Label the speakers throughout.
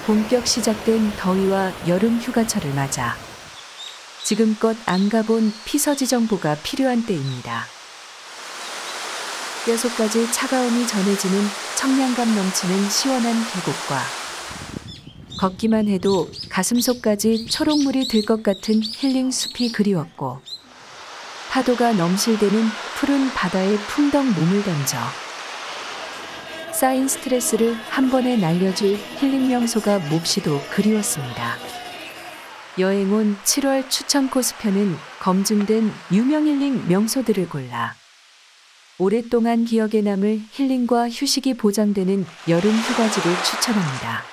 Speaker 1: 본격 시작된 더위와 여름 휴가철을 맞아 지금껏 안 가본 피서지 정보가 필요한 때입니다. 뼛속까지 차가움이 전해지는 청량감 넘치는 시원한 계곡과 걷기만 해도 가슴속까지 초록물이 들 것 같은 힐링 숲이 그리웠고, 파도가 넘실대는 푸른 바다에 풍덩 몸을 던져 쌓인 스트레스를 한 번에 날려줄 힐링 명소가 몹시도 그리웠습니다. 여행 온 7월 추천 코스편은 검증된 유명 힐링 명소들을 골라 오랫동안 기억에 남을 힐링과 휴식이 보장되는 여름 휴가지를 추천합니다.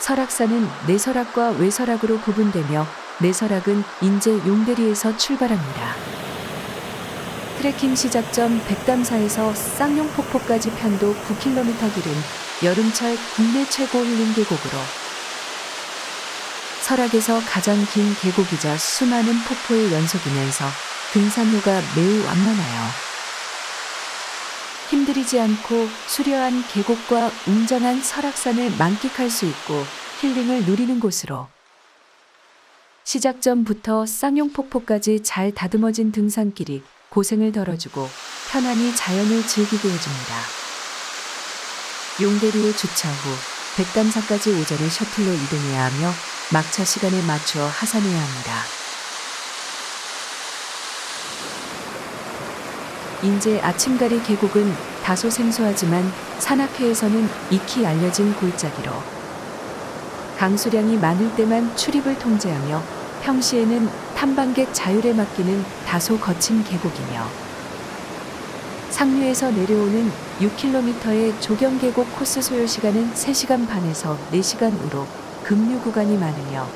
Speaker 1: 설악산은 내설악과 외설악으로 구분되며, 내설악은 인제 용대리에서 출발합니다. 트레킹 시작점 백담사에서 쌍용폭포까지 편도 9km 길은 여름철 국내 최고 힐링 계곡으로, 설악에서 가장 긴 계곡이자 수많은 폭포의 연속이면서 등산로가 매우 완만하여 힘들이지 않고 수려한 계곡과 웅장한 설악산을 만끽할 수 있고 힐링을 누리는 곳으로, 시작점부터 쌍용폭포까지 잘 다듬어진 등산길이 고생을 덜어주고 편안히 자연을 즐기게 해줍니다. 용대리에 주차 후 백담사까지 오전에 셔틀로 이동해야 하며 막차 시간에 맞추어 하산해야 합니다. 인제 아침가리 계곡은 다소 생소하지만 산악회에서는 익히 알려진 골짜기로 강수량이 많을 때만 출입을 통제하며 평시에는 탐방객 자율에 맡기는 다소 거친 계곡이며, 상류에서 내려오는 6km의 조경계곡 코스 소요 시간은 3시간 반에서 4시간으로 급류 구간이 많으며,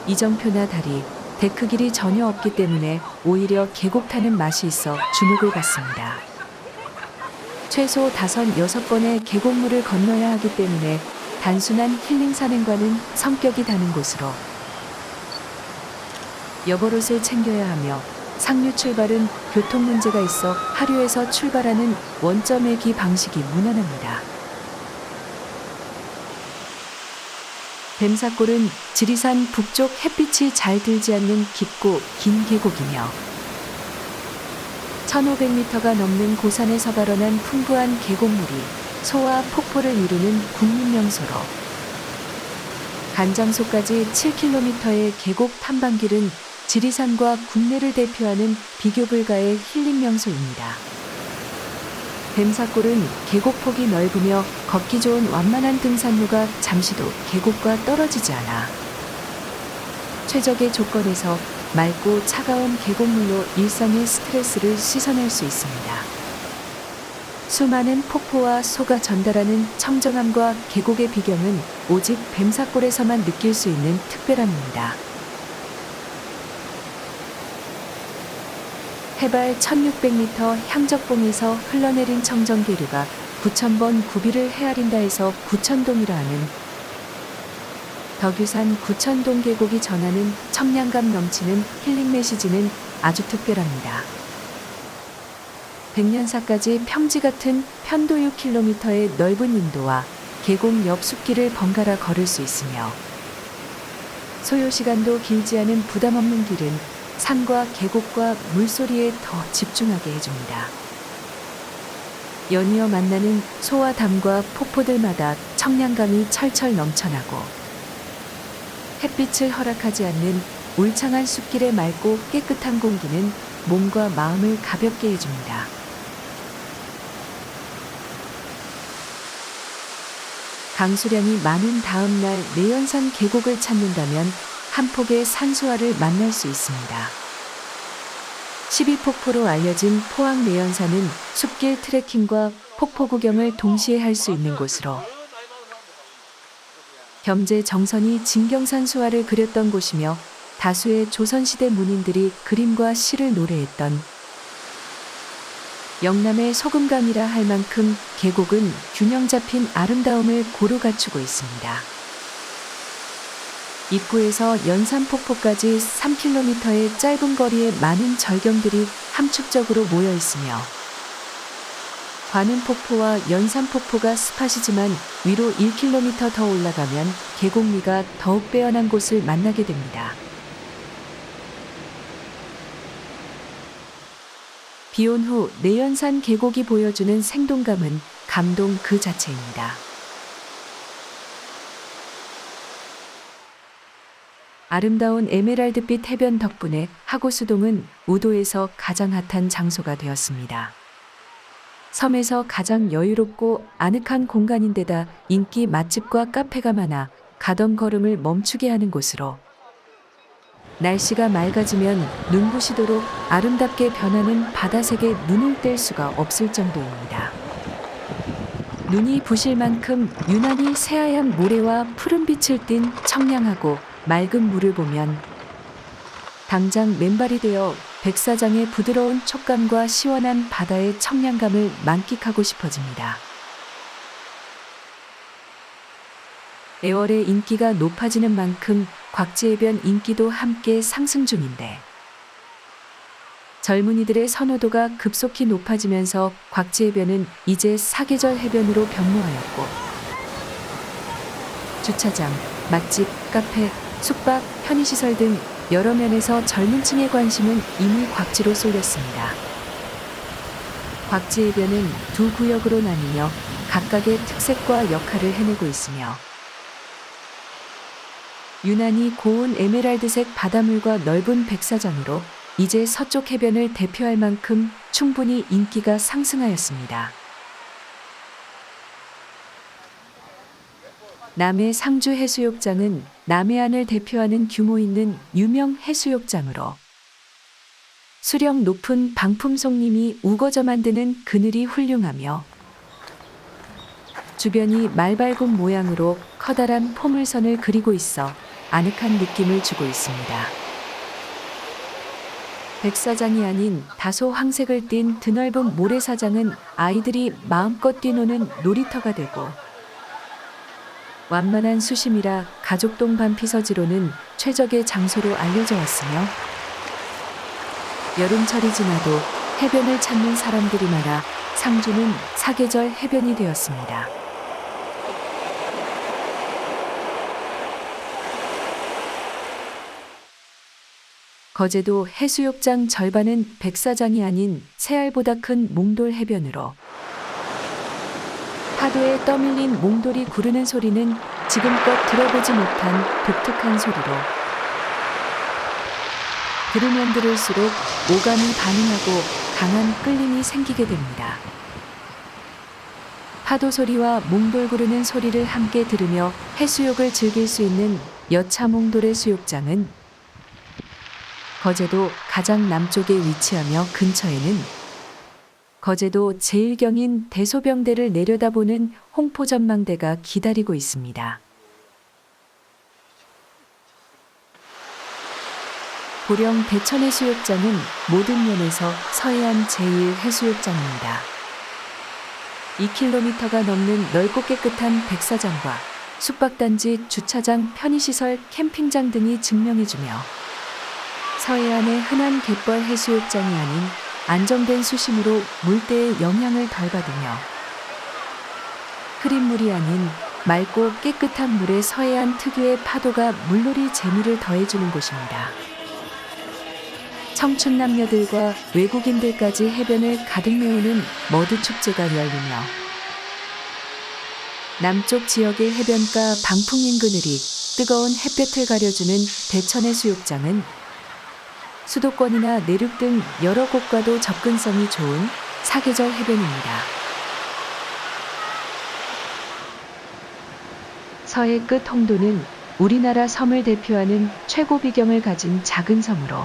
Speaker 1: 이정표나 다리, 데크 길이 전혀 없기 때문에 오히려 계곡 타는 맛이 있어 주목을 받습니다. 최소 5, 6번의 계곡물을 건너야 하기 때문에 단순한 힐링 산행과는 성격이 다른 곳으로, 여벌옷을 챙겨야 하며 상류 출발은 교통 문제가 있어 하류에서 출발하는 원점외기 방식이 무난합니다. 뱀사골은 지리산 북쪽 햇빛이 잘 들지 않는 깊고 긴 계곡이며, 1500m가 넘는 고산에서 발원한 풍부한 계곡물이 소와 폭포를 이루는 국민명소로, 간장소까지 7km의 계곡 탐방길은 지리산과 국내를 대표하는 비교 불가의 힐링 명소입니다. 뱀사골은 계곡폭이 넓으며 걷기 좋은 완만한 등산로가 잠시도 계곡과 떨어지지 않아 최적의 조건에서 맑고 차가운 계곡물로 일상의 스트레스를 씻어낼 수 있습니다. 수많은 폭포와 소가 전달하는 청정함과 계곡의 비경은 오직 뱀사골에서만 느낄 수 있는 특별함입니다. 해발 1600m 향적봉에서 흘러내린 청정계류가 9000번 구비를 헤아린다 해서 구천동이라 하는 덕유산 구천동 계곡이 전하는 청량감 넘치는 힐링 메시지는 아주 특별합니다. 백년사까지 평지 같은 편도 6km의 넓은 인도와 계곡 옆 숲길을 번갈아 걸을 수 있으며, 소요시간도 길지 않은 부담 없는 길은 산과 계곡과 물소리에 더 집중하게 해줍니다. 연이어 만나는 소와 담과 폭포들마다 청량감이 철철 넘쳐나고, 햇빛을 허락하지 않는 울창한 숲길의 맑고 깨끗한 공기는 몸과 마음을 가볍게 해줍니다. 강수량이 많은 다음 날 내연산 계곡을 찾는다면 한 폭의 산수화를 만날 수 있습니다. 12폭포로 알려진 포항 내연산은 숲길 트레킹과 폭포 구경을 동시에 할 수 있는 곳으로, 겸재 정선이 진경산 수화를 그렸던 곳이며 다수의 조선시대 문인들이 그림과 시를 노래했던 영남의 소금강이라 할 만큼 계곡은 균형 잡힌 아름다움을 고루 갖추고 있습니다. 입구에서 연산폭포까지 3km의 짧은 거리에 많은 절경들이 함축적으로 모여 있으며 관음폭포와 연산폭포가 스팟이지만 위로 1km 더 올라가면 계곡미가 더욱 빼어난 곳을 만나게 됩니다. 비온 후 내연산 계곡이 보여주는 생동감은 감동 그 자체입니다. 아름다운 에메랄드빛 해변 덕분에 하고수동은 우도에서 가장 핫한 장소가 되었습니다. 섬에서 가장 여유롭고 아늑한 공간인데다 인기 맛집과 카페가 많아 가던 걸음을 멈추게 하는 곳으로 날씨가 맑아지면 눈부시도록 아름답게 변하는 바다색에 눈을 뗄 수가 없을 정도입니다. 눈이 부실 만큼 유난히 새하얀 모래와 푸른 빛을 띤 청량하고 맑은 물을 보면 당장 맨발이 되어 백사장의 부드러운 촉감과 시원한 바다의 청량감을 만끽하고 싶어집니다. 애월의 인기가 높아지는 만큼 곽지해변 인기도 함께 상승 중인데 젊은이들의 선호도가 급속히 높아지면서 곽지해변은 이제 사계절 해변으로 변모하였고 주차장, 맛집, 카페, 숙박, 편의시설 등 여러 면에서 젊은 층의 관심은 이미 곽지로 쏠렸습니다. 곽지해변은 두 구역으로 나뉘며 각각의 특색과 역할을 해내고 있으며 유난히 고운 에메랄드색 바닷물과 넓은 백사장으로 이제 서쪽 해변을 대표할 만큼 충분히 인기가 상승하였습니다. 남해 상주 해수욕장은 남해안을 대표하는 규모 있는 유명 해수욕장으로 수령 높은 방풍송림이 우거져 만드는 그늘이 훌륭하며 주변이 말발굽 모양으로 커다란 포물선을 그리고 있어 아늑한 느낌을 주고 있습니다. 백사장이 아닌 다소 황색을 띤 드넓은 모래사장은 아이들이 마음껏 뛰노는 놀이터가 되고 완만한 수심이라 가족동 반피서지로는 최적의 장소로 알려져 왔으며 여름철이 지나도 해변을 찾는 사람들이 많아 상주는 사계절 해변이 되었습니다. 거제도 해수욕장 절반은 백사장이 아닌 새알보다 큰 몽돌 해변으로 파도에 떠밀린 몽돌이 구르는 소리는 지금껏 들어보지 못한 독특한 소리로 들으면 들을수록 오감이 반응하고 강한 끌림이 생기게 됩니다. 파도 소리와 몽돌 구르는 소리를 함께 들으며 해수욕을 즐길 수 있는 여차몽돌 해수욕장은 거제도 가장 남쪽에 위치하며 근처에는 거제도 제1경인 대소병대를 내려다보는 홍포전망대가 기다리고 있습니다. 보령 대천해수욕장은 모든 면에서 서해안 제1해수욕장입니다. 2km가 넘는 넓고 깨끗한 백사장과 숙박단지, 주차장, 편의시설, 캠핑장 등이 증명해주며 서해안의 흔한 갯벌 해수욕장이 아닌 안정된 수심으로 물때의 영향을 덜 받으며 흐린 물이 아닌 맑고 깨끗한 물에 서해안 특유의 파도가 물놀이 재미를 더해주는 곳입니다. 청춘 남녀들과 외국인들까지 해변을 가득 메우는 머드축제가 열리며 남쪽 지역의 해변가 방풍인 그늘이 뜨거운 햇볕을 가려주는 대천해수욕장은 수도권이나 내륙 등 여러 곳과도 접근성이 좋은 사계절 해변입니다. 서해 끝 홍도는 우리나라 섬을 대표하는 최고 비경을 가진 작은 섬으로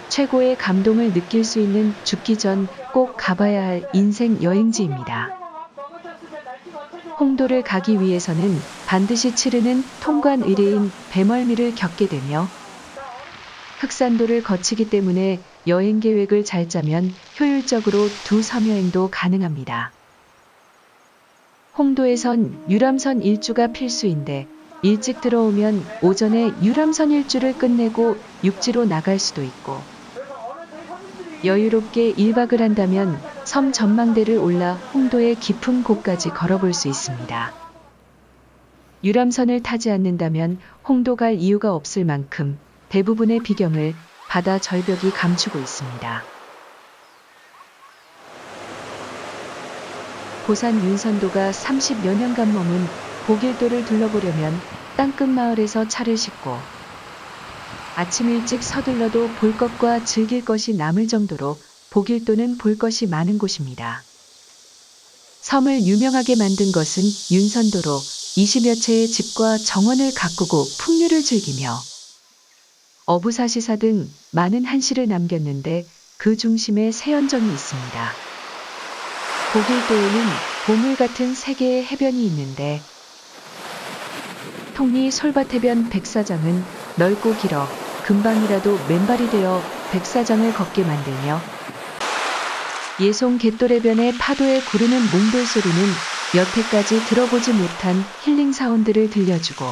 Speaker 1: 최고의 감동을 느낄 수 있는 죽기 전 꼭 가봐야 할 인생 여행지입니다. 홍도를 가기 위해서는 반드시 치르는 통관 의례인 배멀미를 겪게 되며 흑산도를 거치기 때문에 여행 계획을 잘 짜면 효율적으로 두 섬여행도 가능합니다. 홍도에선 유람선 일주가 필수인데 일찍 들어오면 오전에 유람선 일주를 끝내고 육지로 나갈 수도 있고 여유롭게 1박을 한다면 섬 전망대를 올라 홍도의 깊은 곳까지 걸어볼 수 있습니다. 유람선을 타지 않는다면 홍도 갈 이유가 없을 만큼 대부분의 비경을 바다 절벽이 감추고 있습니다. 고산 윤선도가 30여 년간 머문 보길도를 둘러보려면 땅끝 마을에서 차를 싣고 아침 일찍 서둘러도 볼 것과 즐길 것이 남을 정도로 보길도는 볼 것이 많은 곳입니다. 섬을 유명하게 만든 것은 윤선도로 20여 채의 집과 정원을 가꾸고 풍류를 즐기며 어부사시사 등 많은 한시를 남겼는데 그 중심에 세연정이 있습니다. 보길도에는 보물 같은 3개의 해변이 있는데 통리 솔밭해변 백사장은 넓고 길어 금방이라도 맨발이 되어 백사장을 걷게 만들며 예송 갯돌해변의 파도에 구르는 몽돌 소리는 여태까지 들어보지 못한 힐링 사운드를 들려주고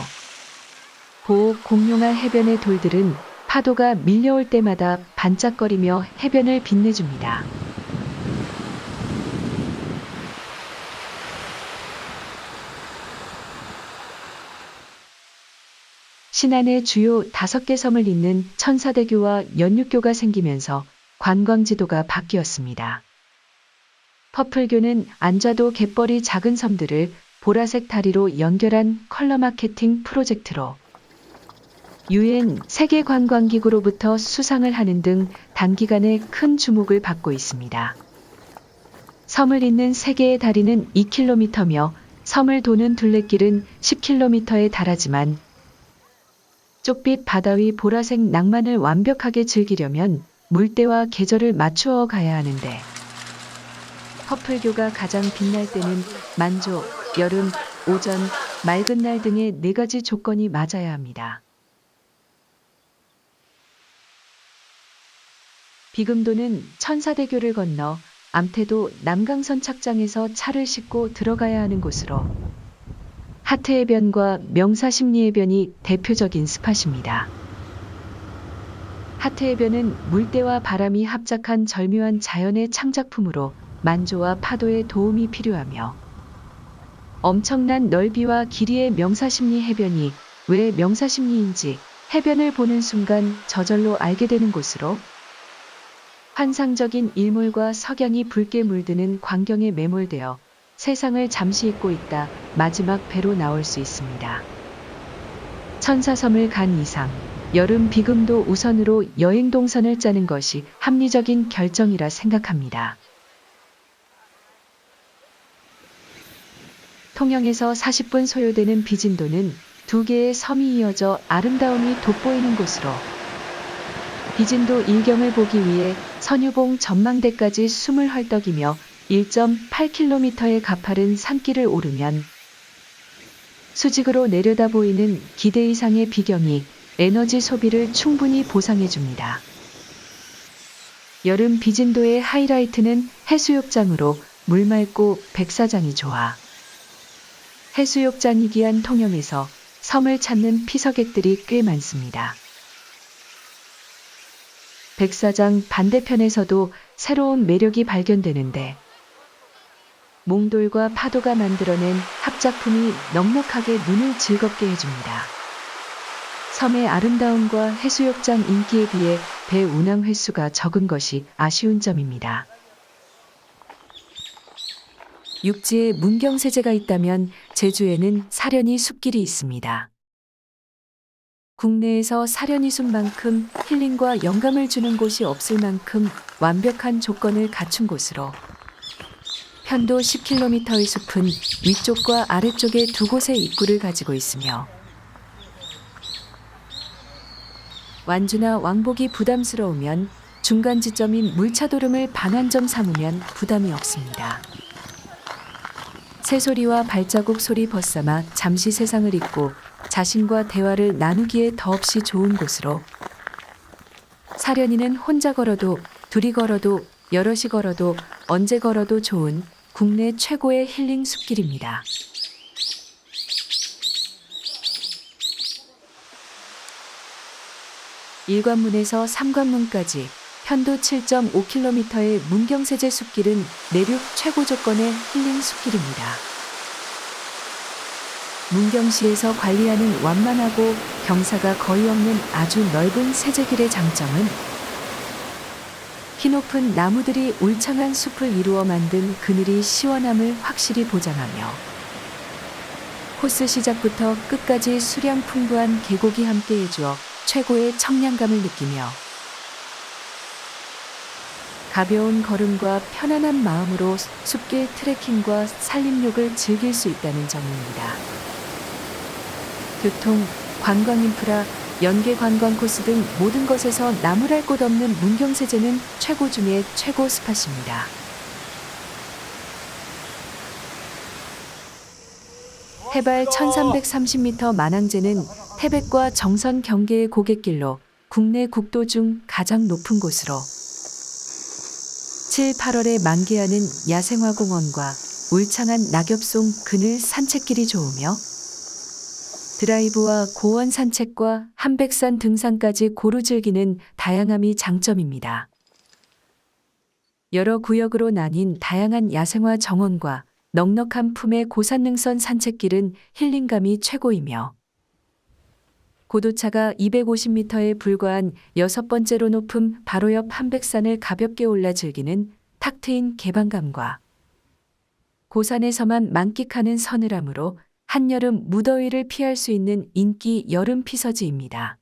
Speaker 1: 보옥 공룡알 해변의 돌들은 파도가 밀려올 때마다 반짝거리며 해변을 빛내줍니다. 신안의 주요 5개 섬을 잇는 천사대교와 연육교가 생기면서 관광지도가 바뀌었습니다. 퍼플교는 안좌도 갯벌이 작은 섬들을 보라색 다리로 연결한 컬러 마케팅 프로젝트로 UN 세계관광기구로부터 수상을 하는 등 단기간에 큰 주목을 받고 있습니다. 섬을 잇는 3개의 다리는 2km며 섬을 도는 둘레길은 10km에 달하지만 쪽빛 바다 위 보라색 낭만을 완벽하게 즐기려면 물때와 계절을 맞추어 가야 하는데 퍼플교가 가장 빛날 때는 만조, 여름, 오전, 맑은 날 등의 4가지 조건이 맞아야 합니다. 비금도는 천사대교를 건너 암태도 남강선 착장에서 차를 싣고 들어가야 하는 곳으로 하트해변과 명사심리해변이 대표적인 스팟입니다. 하트해변은 물때와 바람이 합작한 절묘한 자연의 창작품으로 만조와 파도에 도움이 필요하며 엄청난 넓이와 길이의 명사심리해변이 왜 명사심리인지 해변을 보는 순간 저절로 알게 되는 곳으로 환상적인 일몰과 석양이 붉게 물드는 광경에 매몰되어 세상을 잠시 잊고 있다 마지막 배로 나올 수 있습니다. 천사섬을 간 이상 여름 비금도 우선으로 여행 동선을 짜는 것이 합리적인 결정이라 생각합니다. 통영에서 40분 소요되는 비진도는 2개의 섬이 이어져 아름다움이 돋보이는 곳으로 비진도 일경을 보기 위해 선유봉 전망대까지 숨을 헐떡이며 1.8km의 가파른 산길을 오르면 수직으로 내려다 보이는 기대 이상의 비경이 에너지 소비를 충분히 보상해줍니다. 여름 비진도의 하이라이트는 해수욕장으로 물 맑고 백사장이 좋아 해수욕장이 귀한 통영에서 섬을 찾는 피서객들이 꽤 많습니다. 백사장 반대편에서도 새로운 매력이 발견되는데 몽돌과 파도가 만들어낸 합작품이 넉넉하게 눈을 즐겁게 해줍니다. 섬의 아름다움과 해수욕장 인기에 비해 배 운항 횟수가 적은 것이 아쉬운 점입니다. 육지에 문경세제가 있다면 제주에는 사려니 숲길이 있습니다. 국내에서 사려니 숲만큼 힐링과 영감을 주는 곳이 없을 만큼 완벽한 조건을 갖춘 곳으로 편도 10km의 숲은 위쪽과 아래쪽에 2곳의 입구를 가지고 있으며 완주나 왕복이 부담스러우면 중간 지점인 물차도름을 반환점 삼으면 부담이 없습니다. 새소리와 발자국 소리 벗삼아 잠시 세상을 잊고 자신과 대화를 나누기에 더없이 좋은 곳으로 사려니는 혼자 걸어도, 둘이 걸어도, 여럿이 걸어도, 언제 걸어도 좋은 국내 최고의 힐링 숲길입니다. 일관문에서 삼관문까지 편도 7.5km의 문경세제 숲길은 내륙 최고 조건의 힐링 숲길입니다. 문경시에서 관리하는 완만하고 경사가 거의 없는 아주 넓은 세제길의 장점은 키높은 나무들이 울창한 숲을 이루어 만든 그늘이 시원함을 확실히 보장하며 코스 시작부터 끝까지 수량 풍부한 계곡이 함께 해주어 최고의 청량감을 느끼며 가벼운 걸음과 편안한 마음으로 숲길 트레킹과 산림욕을 즐길 수 있다는 점입니다. 교통, 관광 인프라, 연계 관광 코스 등 모든 것에서 나무랄 곳 없는 문경세제는 최고 중에 최고 스팟입니다. 해발 1330m 만항제는 태백과 정선 경계의 고갯길로 국내 국도 중 가장 높은 곳으로 7, 8월에 만개하는 야생화공원과 울창한 낙엽송 그늘 산책길이 좋으며 드라이브와 고원 산책과 한백산 등산까지 고루 즐기는 다양함이 장점입니다. 여러 구역으로 나뉜 다양한 야생화 정원과 넉넉한 품의 고산능선 산책길은 힐링감이 최고이며 고도차가 250m에 불과한 6번째로 높은 바로 옆 한백산을 가볍게 올라 즐기는 탁 트인 개방감과 고산에서만 만끽하는 서늘함으로 한여름 무더위를 피할 수 있는 인기 여름 피서지입니다.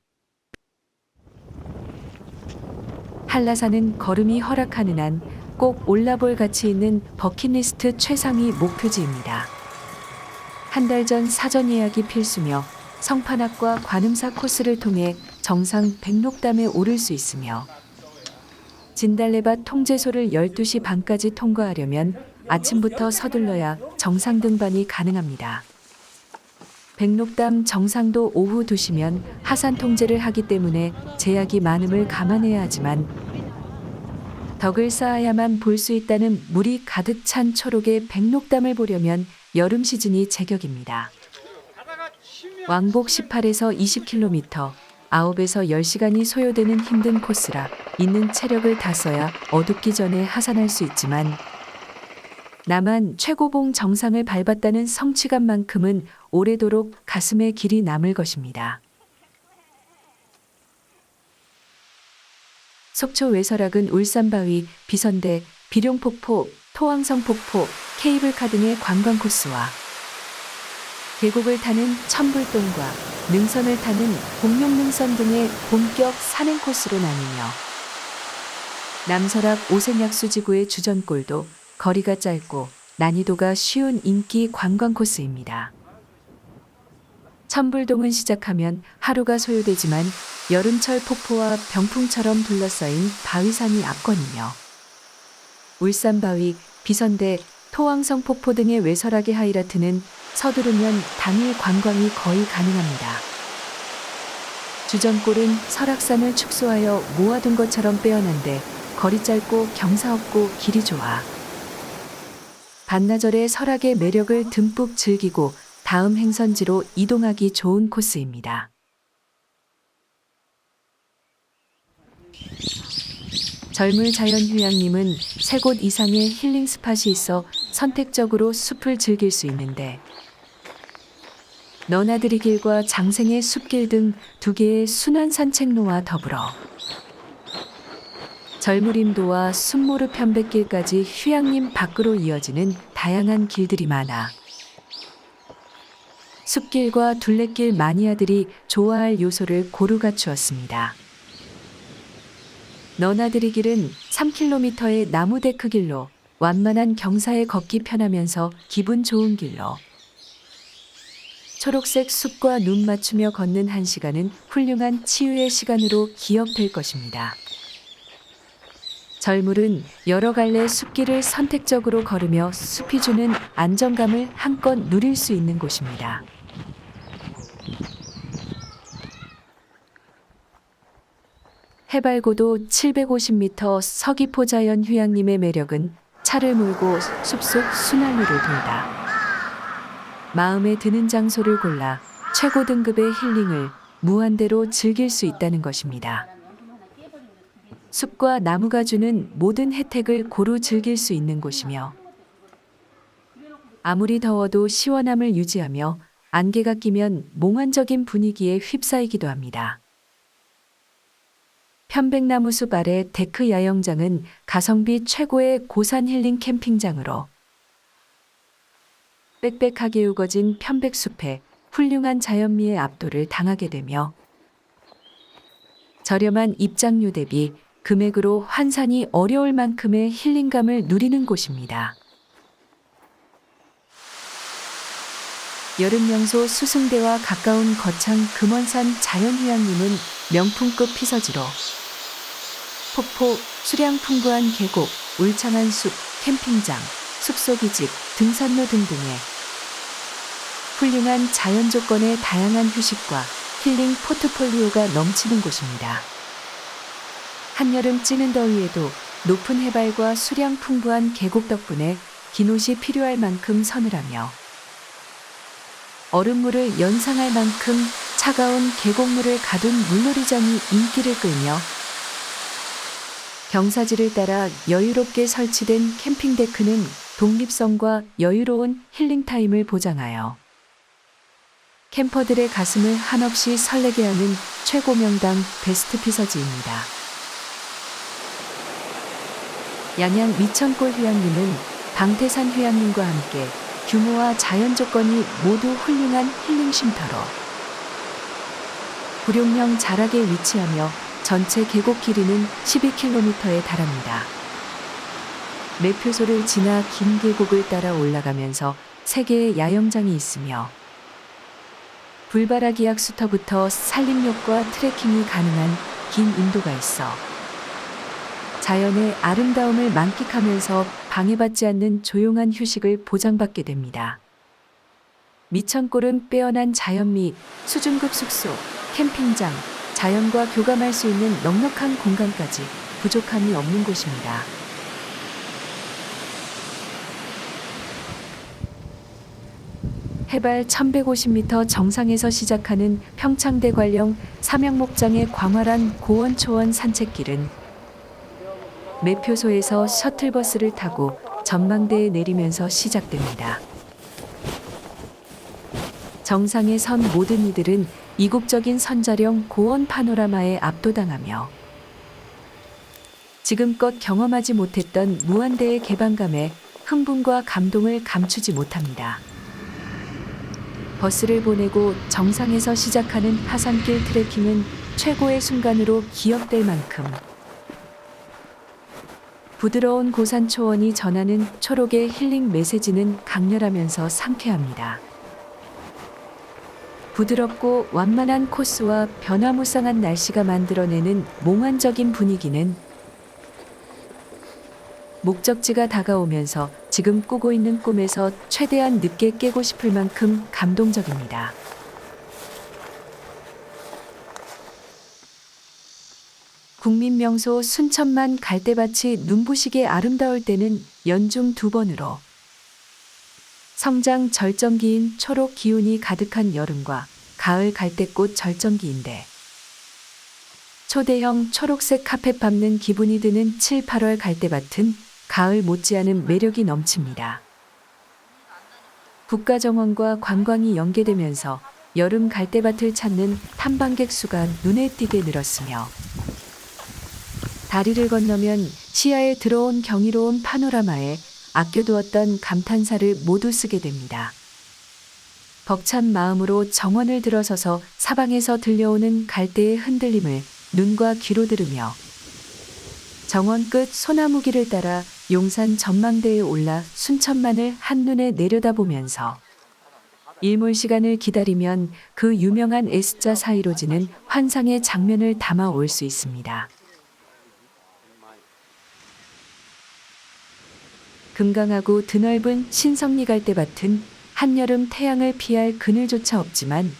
Speaker 1: 한라산은 걸음이 허락하는 한 꼭 올라볼 가치 있는 버킷리스트 최상위 목표지입니다. 한 달 전 사전 예약이 필수며 성판악과 관음사 코스를 통해 정상 백록담에 오를 수 있으며 진달래밭 통제소를 12시 반까지 통과하려면 아침부터 서둘러야 정상 등반이 가능합니다. 백록담 정상도 오후 2시면 하산 통제를 하기 때문에 제약이 많음을 감안해야 하지만 덕을 쌓아야만 볼 수 있다는 물이 가득 찬 초록의 백록담을 보려면 여름 시즌이 제격입니다. 왕복 18에서 20km, 9에서 10시간이 소요되는 힘든 코스라 있는 체력을 다 써야 어둡기 전에 하산할 수 있지만 나만 최고봉 정상을 밟았다는 성취감만큼은 오래도록 가슴에 길이 남을 것입니다. 속초 외설악은 울산바위, 비선대, 비룡폭포, 토왕성폭포, 케이블카 등의 관광 코스와 계곡을 타는 천불동과 능선을 타는 공룡능선 등의 본격 산행 코스로 나뉘며 남설악 오색약수지구의 주전골도 거리가 짧고 난이도가 쉬운 인기 관광 코스입니다. 천불동은 시작하면 하루가 소요되지만 여름철 폭포와 병풍처럼 둘러싸인 바위산이 압권이며 울산바위, 비선대, 토왕성 폭포 등의 외설악의 하이라이트는 서두르면 당일 관광이 거의 가능합니다. 주전골은 설악산을 축소하여 모아둔 것처럼 빼어난데 거리 짧고 경사 없고 길이 좋아 반나절의 설악의 매력을 듬뿍 즐기고 다음 행선지로 이동하기 좋은 코스입니다. 젊을 자연휴양림은 3곳 이상의 힐링 스팟이 있어 선택적으로 숲을 즐길 수 있는데 너나들이 길과 장생의 숲길 등 2개의 순환 산책로와 더불어 절무림도와 순모르 편백길까지 휴양림 밖으로 이어지는 다양한 길들이 많아 숲길과 둘레길 마니아들이 좋아할 요소를 고루 갖추었습니다. 너나들이 길은 3km의 나무 데크 길로 완만한 경사에 걷기 편하면서 기분 좋은 길로 초록색 숲과 눈 맞추며 걷는 1시간은 훌륭한 치유의 시간으로 기억될 것입니다. 절물은 여러 갈래 숲길을 선택적으로 걸으며 숲이 주는 안정감을 한껏 누릴 수 있는 곳입니다. 해발 고도 750m 서귀포 자연 휴양림의 매력은 차를 몰고 숲속 순환로를 돌다 마음에 드는 장소를 골라 최고 등급의 힐링을 무한대로 즐길 수 있다는 것입니다. 숲과 나무가 주는 모든 혜택을 고루 즐길 수 있는 곳이며 아무리 더워도 시원함을 유지하며 안개가 끼면 몽환적인 분위기에 휩싸이기도 합니다. 편백나무 숲 아래 데크 야영장은 가성비 최고의 고산 힐링 캠핑장으로 빽빽하게 우거진 편백숲에 훌륭한 자연미의 압도를 당하게 되며 저렴한 입장료 대비 금액으로 환산이 어려울 만큼의 힐링감을 누리는 곳입니다. 여름 명소 수승대와 가까운 거창 금원산 자연휴양림은 명품급 피서지로 폭포, 수량 풍부한 계곡, 울창한 숲, 캠핑장, 숲속이집, 등산로 등등의 훌륭한 자연 조건의 다양한 휴식과 힐링 포트폴리오가 넘치는 곳입니다. 한여름 찌는 더위에도 높은 해발과 수량 풍부한 계곡 덕분에 긴 옷이 필요할 만큼 서늘하며 얼음물을 연상할 만큼 차가운 계곡물을 가둔 물놀이장이 인기를 끌며 경사지를 따라 여유롭게 설치된 캠핑 데크는 독립성과 여유로운 힐링 타임을 보장하여 캠퍼들의 가슴을 한없이 설레게 하는 최고 명당 베스트 피서지입니다. 양양 미천골 휴양림은 방태산 휴양림과 함께 규모와 자연 조건이 모두 훌륭한 힐링 쉼터로 구룡령 자락에 위치하며 전체 계곡 길이는 12km에 달합니다. 매표소를 지나 긴 계곡을 따라 올라가면서 3개의 야영장이 있으며 불바라기 약수터부터 산림욕과 트레킹이 가능한 긴 인도가 있어 자연의 아름다움을 만끽하면서 방해받지 않는 조용한 휴식을 보장받게 됩니다. 미천골은 빼어난 자연미, 수준급 숙소, 캠핑장, 자연과 교감할 수 있는 넉넉한 공간까지 부족함이 없는 곳입니다. 해발 1150m 정상에서 시작하는 평창대 관령 삼양목장의 광활한 고원-초원 산책길은 매표소에서 셔틀버스를 타고 전망대에 내리면서 시작됩니다. 정상에 선 모든 이들은 이국적인 선자령 고원 파노라마에 압도당하며 지금껏 경험하지 못했던 무한대의 개방감에 흥분과 감동을 감추지 못합니다. 버스를 보내고 정상에서 시작하는 하산길 트레킹은 최고의 순간으로 기억될 만큼 부드러운 고산 초원이 전하는 초록의 힐링 메시지는 강렬하면서 상쾌합니다. 부드럽고 완만한 코스와 변화무쌍한 날씨가 만들어내는 몽환적인 분위기는 목적지가 다가오면서 지금 꾸고 있는 꿈에서 최대한 늦게 깨고 싶을 만큼 감동적입니다. 국민명소 순천만 갈대밭이 눈부시게 아름다울 때는 연중 2번으로 성장 절정기인 초록 기운이 가득한 여름과 가을 갈대꽃 절정기인데 초대형 초록색 카펫 밟는 기분이 드는 7, 8월 갈대밭은 가을 못지않은 매력이 넘칩니다. 국가정원과 관광이 연계되면서 여름 갈대밭을 찾는 탐방객 수가 눈에 띄게 늘었으며 다리를 건너면 시야에 들어온 경이로운 파노라마에 아껴두었던 감탄사를 모두 쓰게 됩니다. 벅찬 마음으로 정원을 들어서서 사방에서 들려오는 갈대의 흔들림을 눈과 귀로 들으며 정원 끝 소나무길을 따라 용산 전망대에 올라 순천만을 한눈에 내려다보면서 일몰 시간을 기다리면 그 유명한 S자 사이로 지는 환상의 장면을 담아 올 수 있습니다. 금강하고 드넓은 신성리 갈대밭은 한여름 태양을 피할 그늘조차 없지만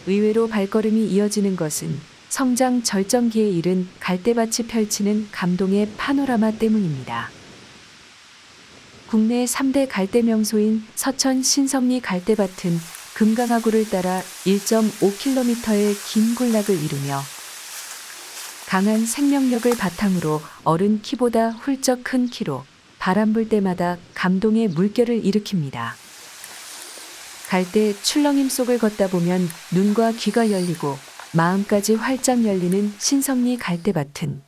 Speaker 1: 의외로 발걸음이 이어지는 것은 성장 절정기에 이른 갈대밭이 펼치는 감동의 파노라마 때문입니다. 국내 3대 갈대 명소인 서천 신성리 갈대밭은 금강하구를 따라 1.5km의 긴 군락을 이루며 강한 생명력을 바탕으로 어른 키보다 훌쩍 큰 키로 바람 불 때마다 감동의 물결을 일으킵니다. 갈대 출렁임 속을 걷다 보면 눈과 귀가 열리고 마음까지 활짝 열리는 신성리 갈대밭은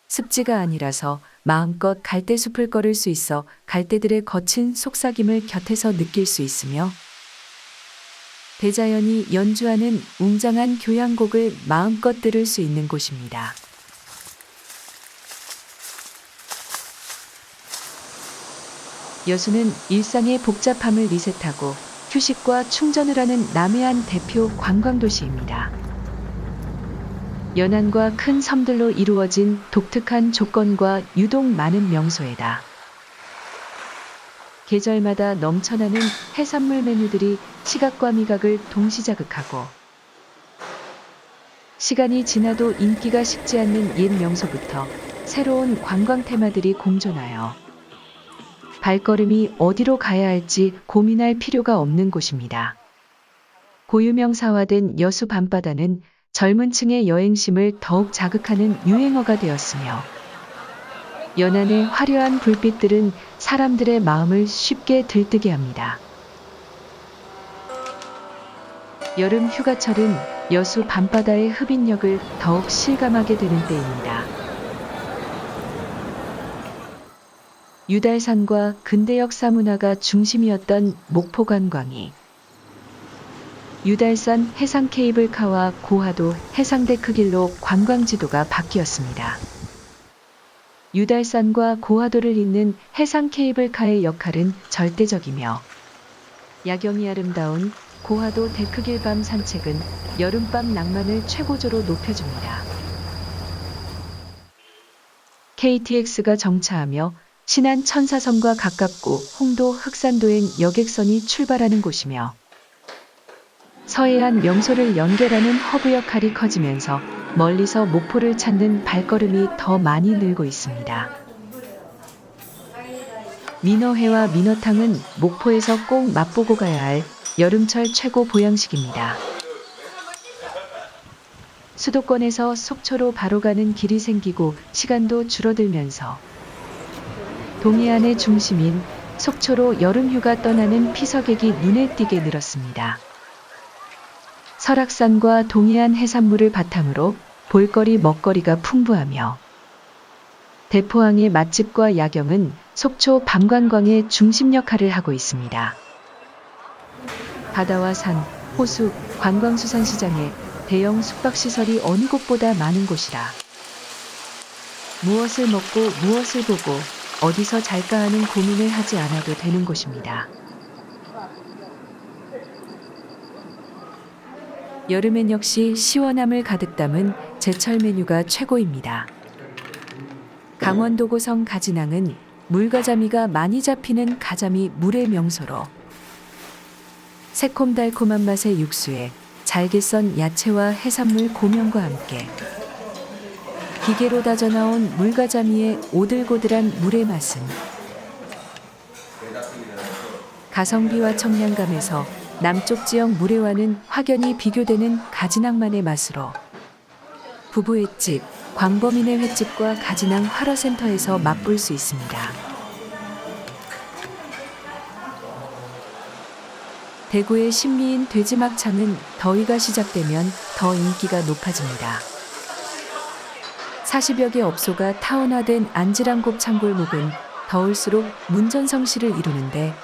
Speaker 1: 습지가 아니라서 마음껏 갈대숲을 걸을 수 있어 갈대들의 거친 속삭임을 곁에서 느낄 수 있으며 대자연이 연주하는 웅장한 교향곡을 마음껏 들을 수 있는 곳입니다. 여수는 일상의 복잡함을 리셋하고 휴식과 충전을 하는 남해안 대표 관광도시입니다. 연안과 큰 섬들로 이루어진 독특한 조건과 유독 많은 명소에다 계절마다 넘쳐나는 해산물 메뉴들이 시각과 미각을 동시 자극하고 시간이 지나도 인기가 식지 않는 옛 명소부터 새로운 관광 테마들이 공존하여 발걸음이 어디로 가야 할지 고민할 필요가 없는 곳입니다. 고유명사화된 여수 밤바다는 젊은 층의 여행심을 더욱 자극하는 유행어가 되었으며 연안의 화려한 불빛들은 사람들의 마음을 쉽게 들뜨게 합니다. 여름 휴가철은 여수 밤바다의 흡인력을 더욱 실감하게 되는 때입니다. 유달산과 근대역 사문화가 중심이었던 목포 관광이 유달산 해상 케이블카와 고하도 해상데크 길로 관광지도가 바뀌었습니다. 유달산과 고하도를 잇는 해상 케이블카의 역할은 절대적이며 야경이 아름다운 고하도 데크길 밤 산책은 여름밤 낭만을 최고조로 높여줍니다. KTX가 정차하며 신안 천사섬과 가깝고 홍도 흑산도행 여객선이 출발하는 곳이며 서해안 명소를 연결하는 허브 역할이 커지면서 멀리서 목포를 찾는 발걸음이 더 많이 늘고 있습니다. 민어회와 민어탕은 목포에서 꼭 맛보고 가야 할 여름철 최고 보양식입니다. 수도권에서 속초로 바로 가는 길이 생기고 시간도 줄어들면서 동해안의 중심인 속초로 여름휴가 떠나는 피서객이 눈에 띄게 늘었습니다. 설악산과 동해안 해산물을 바탕으로 볼거리 먹거리가 풍부하며 대포항의 맛집과 야경은 속초 밤관광의 중심 역할을 하고 있습니다. 바다와 산, 호수, 관광수산시장에 대형 숙박시설이 어느 곳보다 많은 곳이라 무엇을 먹고 무엇을 보고 어디서 잘까 하는 고민을 하지 않아도 되는 곳입니다. 여름엔 역시 시원함을 가득 담은 제철 메뉴가 최고입니다. 강원도 고성 가지낭은 물가자미가 많이 잡히는 가자미 물의 명소로 새콤달콤한 맛의 육수에 잘게 썬 야채와 해산물 고명과 함께 기계로 다져 나온 물가자미의 오들고들한 물의 맛은 가성비와 청량감에서 남쪽 지역 물회와는 확연히 비교되는 가지낭만의 맛으로 부부 횟집, 광범인의 횟집과 가지낭 활어센터에서 맛볼 수 있습니다. 대구의 신미인 돼지막창은 더위가 시작되면 더 인기가 높아집니다. 40여 개 업소가 타원화된 안지랑 곱창 골목은 더울수록 문전성시를 이루는데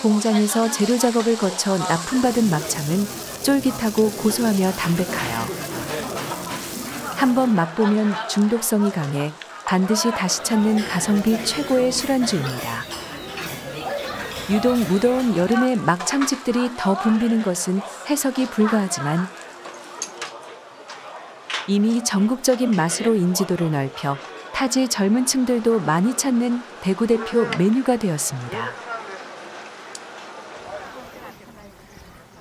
Speaker 1: 공장에서 재료 작업을 거쳐 납품받은 막창은 쫄깃하고 고소하며 담백하여 한번 맛보면 중독성이 강해 반드시 다시 찾는 가성비 최고의 술안주입니다. 유독 무더운 여름에 막창집들이 더 붐비는 것은 해석이 불가하지만 이미 전국적인 맛으로 인지도를 넓혀 타지 젊은 층들도 많이 찾는 대구 대표 메뉴가 되었습니다.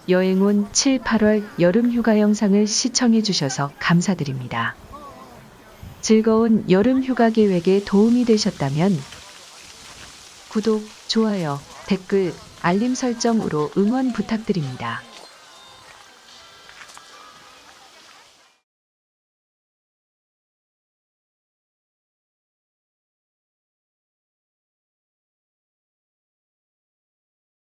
Speaker 1: 여행온 7, 8월 여름 휴가 영상을 시청해 주셔서 감사드립니다. 즐거운 여름 휴가 계획에 도움이 되셨다면 구독, 좋아요, 댓글, 알림 설정으로 응원 부탁드립니다.